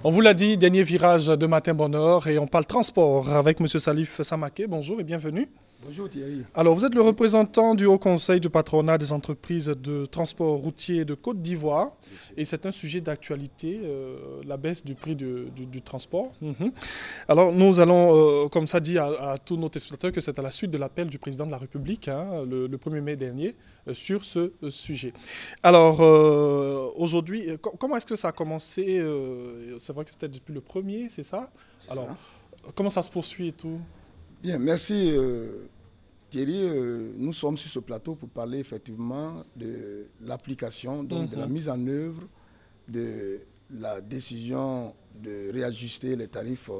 On vous l'a dit, dernier virage de Matin Bonheur et on parle transport avec M. Salif Samaké. Bonjour et bienvenue. Bonjour Thierry. Alors, vous êtes le représentant du Haut Conseil du patronat des entreprises de transport routier de Côte d'Ivoire et c'est un sujet d'actualité, la baisse du prix du transport. Alors, nous allons, comme ça dit à tous nos téléspectateurs, que c'est à la suite de l'appel du président de la République, le 1er mai dernier, sur ce sujet. Alors, aujourd'hui, comment est-ce que ça a commencé? C'est vrai que c'était depuis le 1er, c'est ça? Alors, comment ça se poursuit et tout? Bien, merci Thierry. Nous sommes sur ce plateau pour parler effectivement de l'application, donc de la mise en œuvre de la décision de réajuster les tarifs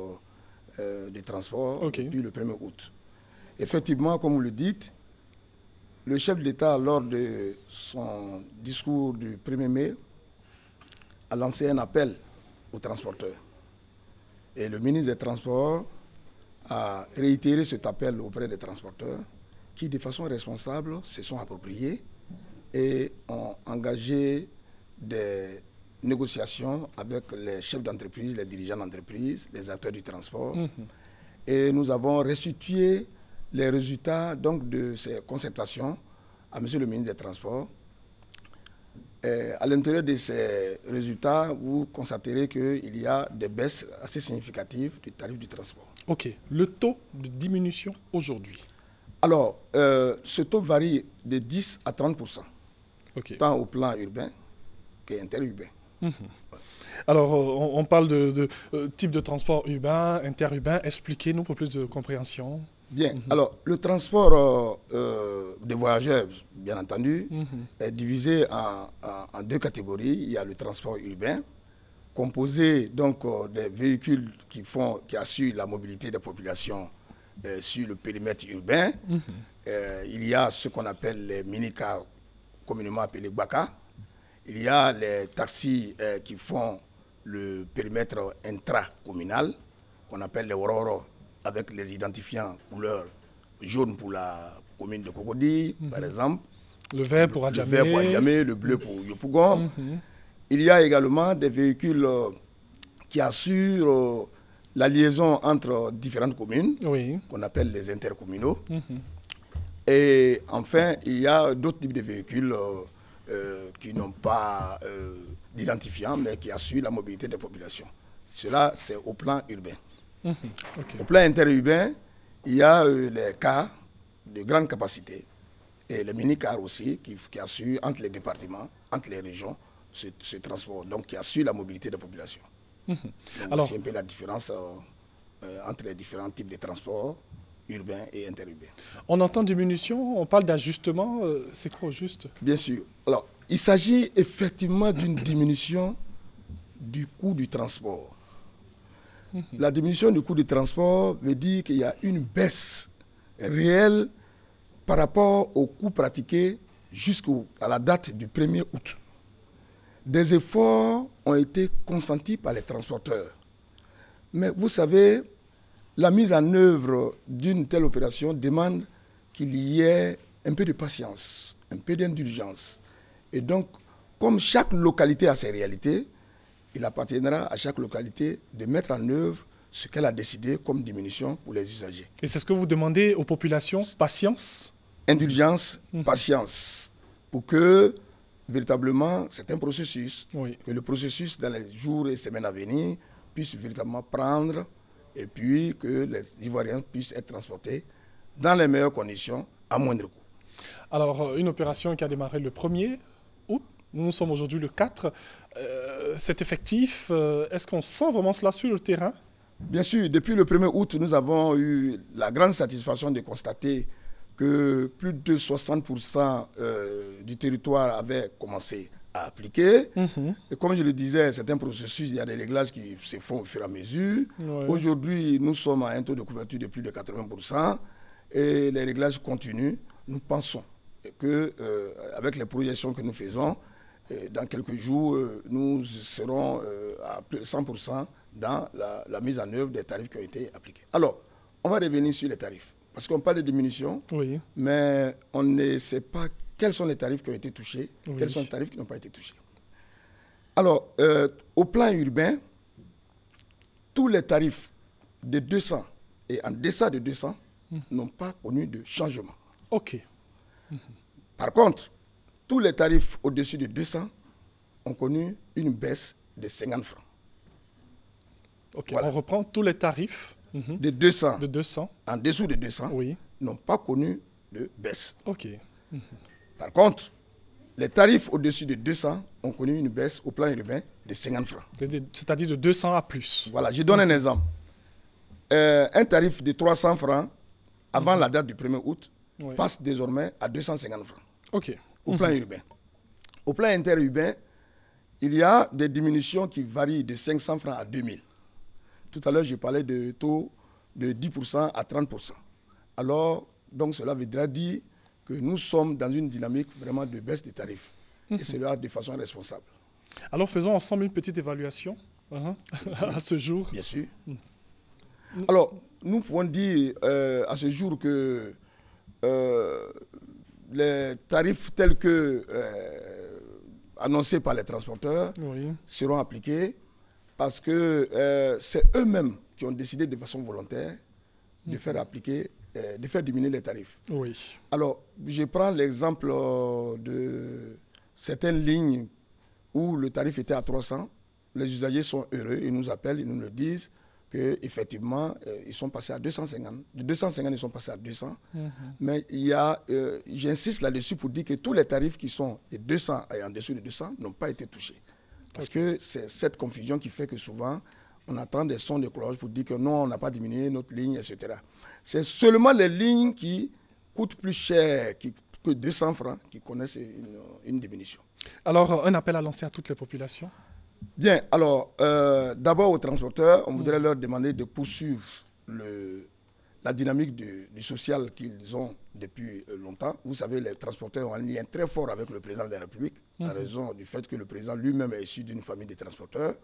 des transports depuis le 1er août. Effectivement, comme vous le dites, le chef de l'État, lors de son discours du 1er mai, a lancé un appel aux transporteurs. Et le ministre des Transports a réitéré cet appel auprès des transporteurs qui, de façon responsable, se sont appropriés et ont engagé des négociations avec les chefs d'entreprise, les dirigeants d'entreprise, les acteurs du transport. Et nous avons restitué les résultats donc, de ces concertations à M. le ministre des Transports. Et à l'intérieur de ces résultats, vous constaterez qu'il y a des baisses assez significatives du tarif du transport. Ok. Le taux de diminution aujourd'hui? Alors, ce taux varie de 10 à 30%, tant au plan urbain qu'interurbain. Alors, on parle de type de transport urbain, interurbain. Expliquez-nous pour plus de compréhension. Bien. Alors, le transport des voyageurs, bien entendu, est divisé en deux catégories. Il y a le transport urbain, composé donc des véhicules qui assurent la mobilité des populations sur le périmètre urbain. Il y a ce qu'on appelle les mini-cars, communément appelés Baka. Il y a les taxis qui font le périmètre intracommunal, qu'on appelle les Wororo, avec les identifiants couleur jaune pour la commune de Cocody, par exemple. Le vert pour Adjamé, le bleu pour Yopougon. Il y a également des véhicules qui assurent la liaison entre différentes communes, qu'on appelle les intercommunaux. Et enfin, il y a d'autres types de véhicules qui n'ont pas d'identifiant, mais qui assurent la mobilité des populations. Cela, c'est au plan urbain. Au plan interurbain, il y a les cars de grande capacité et les mini-cars aussi qui assurent entre les départements, entre les régions, ce transport, donc qui assure la mobilité des populations. Alors, c'est un peu la différence entre les différents types de transports urbains et interurbains. On entend diminution, on parle d'ajustement, c'est quoi juste? Bien sûr. Alors, il s'agit effectivement d'une diminution du coût du transport. La diminution du coût du transport veut dire qu'il y a une baisse réelle par rapport au coût pratiqué jusqu'à la date du 1er août. Des efforts ont été consentis par les transporteurs. Mais vous savez, la mise en œuvre d'une telle opération demande qu'il y ait un peu de patience, un peu d'indulgence. Et donc, comme chaque localité a ses réalités, il appartiendra à chaque localité de mettre en œuvre ce qu'elle a décidé comme diminution pour les usagers. Et c'est ce que vous demandez aux populations? Patience? Indulgence, patience, pour que véritablement, c'est un processus, que le processus dans les jours et semaines à venir puisse véritablement prendre et puis que les Ivoiriens puissent être transportés dans les meilleures conditions à moindre coût. Alors, une opération qui a démarré le 1er août, nous sommes aujourd'hui le 4. C'est effectif, est-ce qu'on sent vraiment cela sur le terrain? Bien sûr, depuis le 1er août, nous avons eu la grande satisfaction de constater que plus de 60% du territoire avait commencé à appliquer. Et comme je le disais, c'est un processus, il y a des réglages qui se font au fur et à mesure. Aujourd'hui, nous sommes à un taux de couverture de plus de 80% et les réglages continuent. Nous pensons qu'avec les projections que nous faisons, dans quelques jours, nous serons à plus de 100% dans la mise en œuvre des tarifs qui ont été appliqués. Alors, on va revenir sur les tarifs. Parce qu'on parle de diminution, mais on ne sait pas quels sont les tarifs qui ont été touchés, quels sont les tarifs qui n'ont pas été touchés. Alors, au plan urbain, tous les tarifs de 200 et en deçà de 200 n'ont pas connu de changement. OK. Par contre, tous les tarifs au-dessus de 200 ont connu une baisse de 50 francs. OK, Voilà. on reprend tous les tarifs De 200, de 200. en dessous de 200 Oui. n'ont pas connu de baisse. OK. Par contre, les tarifs au-dessus de 200 ont connu une baisse au plan urbain de 50 francs. C'est-à-dire de 200 à plus. Voilà, je donne un exemple. Un tarif de 300 francs avant la date du 1er août Oui. passe désormais à 250 francs OK. au plan urbain. Au plan interurbain, il y a des diminutions qui varient de 500 francs à 2000. Tout à l'heure, je parlais de taux de 10% à 30%. Alors, donc cela voudra dire que nous sommes dans une dynamique vraiment de baisse des tarifs. Et cela de façon responsable. Alors faisons ensemble une petite évaluation à ce jour. Bien sûr. Alors, nous pouvons dire à ce jour que les tarifs tels que annoncés par les transporteurs Oui. seront appliqués parce que c'est eux-mêmes qui ont décidé de façon volontaire de faire appliquer, de faire diminuer les tarifs. Oui. Alors, je prends l'exemple de certaines lignes où le tarif était à 300. Les usagers sont heureux, ils nous appellent, ils nous le disent qu'effectivement, ils sont passés à 250. De 250, ils sont passés à 200. Mais il y a, j'insiste là-dessus pour dire que tous les tarifs qui sont de 200 et en dessous de 200 n'ont pas été touchés. Parce que c'est cette confusion qui fait que souvent, on attend des sons de cloche pour dire que non, on n'a pas diminué notre ligne, etc. C'est seulement les lignes qui coûtent plus cher que 200 francs qui connaissent une diminution. Alors, un appel à lancer à toutes les populations. Bien, alors, d'abord aux transporteurs, on voudrait leur demander de poursuivre la dynamique du social qu'ils ont depuis longtemps. Vous savez, les transporteurs ont un lien très fort avec le président de la République, en raison du fait que le président lui-même est issu d'une famille de transporteurs.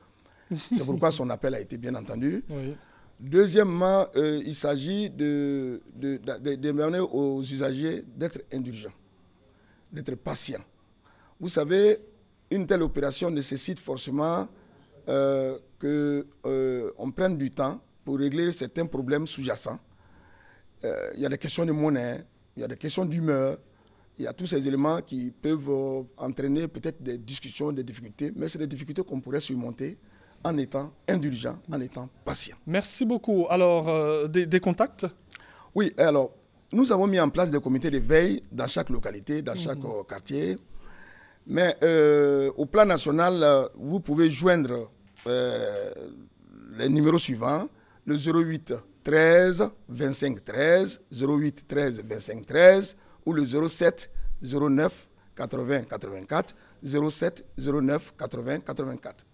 C'est pourquoi son appel a été bien entendu. Oui. Deuxièmement, il s'agit de demander aux usagers d'être indulgents, d'être patients. Vous savez, une telle opération nécessite forcément qu'on prenne du temps pour régler certains problèmes sous-jacents. Il y a des questions de monnaie, il y a des questions d'humeur, il y a tous ces éléments qui peuvent entraîner peut-être des discussions, des difficultés, mais c'est des difficultés qu'on pourrait surmonter en étant indulgent, en étant patient. Merci beaucoup. Alors, des contacts? Oui, alors, nous avons mis en place des comités de veille dans chaque localité, dans chaque quartier. Mais au plan national, vous pouvez joindre les numéros suivants, le 08 13 25 13, 08 13 25 13 ou le 07 09 80 84, 07 09 80 84.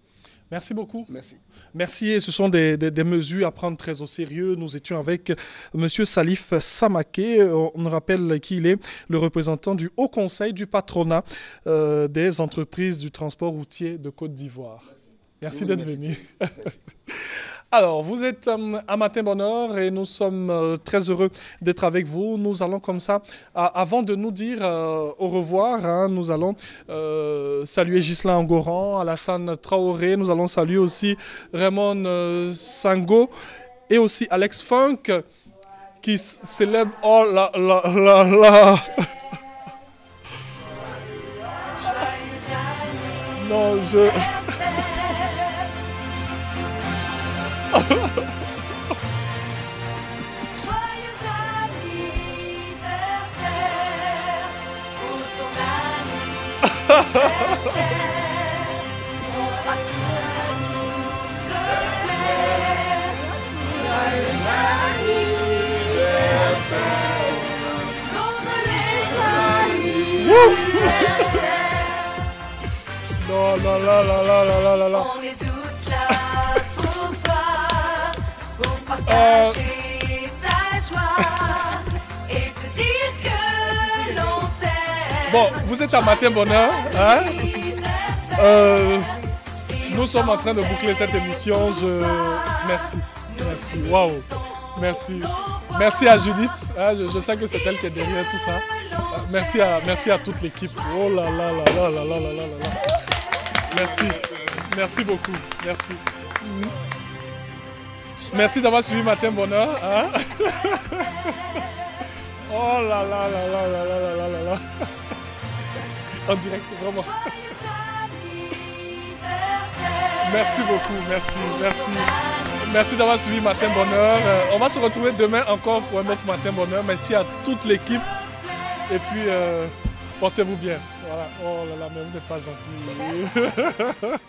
Merci beaucoup. Merci. Merci, et ce sont des mesures à prendre très au sérieux. Nous étions avec M. Salif Samaké. On rappelle qu'il est le représentant du Haut Conseil du patronat des entreprises du transport routier de Côte d'Ivoire. Merci d'être venu. Merci. Alors, vous êtes à Matin Bonheur et nous sommes très heureux d'être avec vous. Nous allons comme ça, avant de nous dire au revoir, nous allons saluer Ghislain Angoran, Alassane Traoré, nous allons saluer aussi Raymond Sango et aussi Alex Funk qui célèbre... Oh là là là là. Non, je... Non, là, là, là, là, là, là, là. On est tous là pour toi, pour partager ta joie et te dire que l'on t'aime. Bon, vous êtes à Matin Bonheur, hein? Nous sommes en train de boucler cette émission. Merci, merci, waouh, merci. Merci à Judith, hein? Je sais que c'est elle qui est derrière tout ça. Merci à toute l'équipe. Oh là là là là là là là là là. Merci, merci beaucoup, merci. Merci d'avoir suivi Matin Bonheur. Hein? Oh là là là là là là là là là. En direct, vraiment. Merci beaucoup, merci, merci. Merci d'avoir suivi Matin Bonheur. On va se retrouver demain encore pour un autre Matin Bonheur. Merci à toute l'équipe. Et puis, portez-vous bien. Voilà. Oh là là, mais vous n'êtes pas gentils.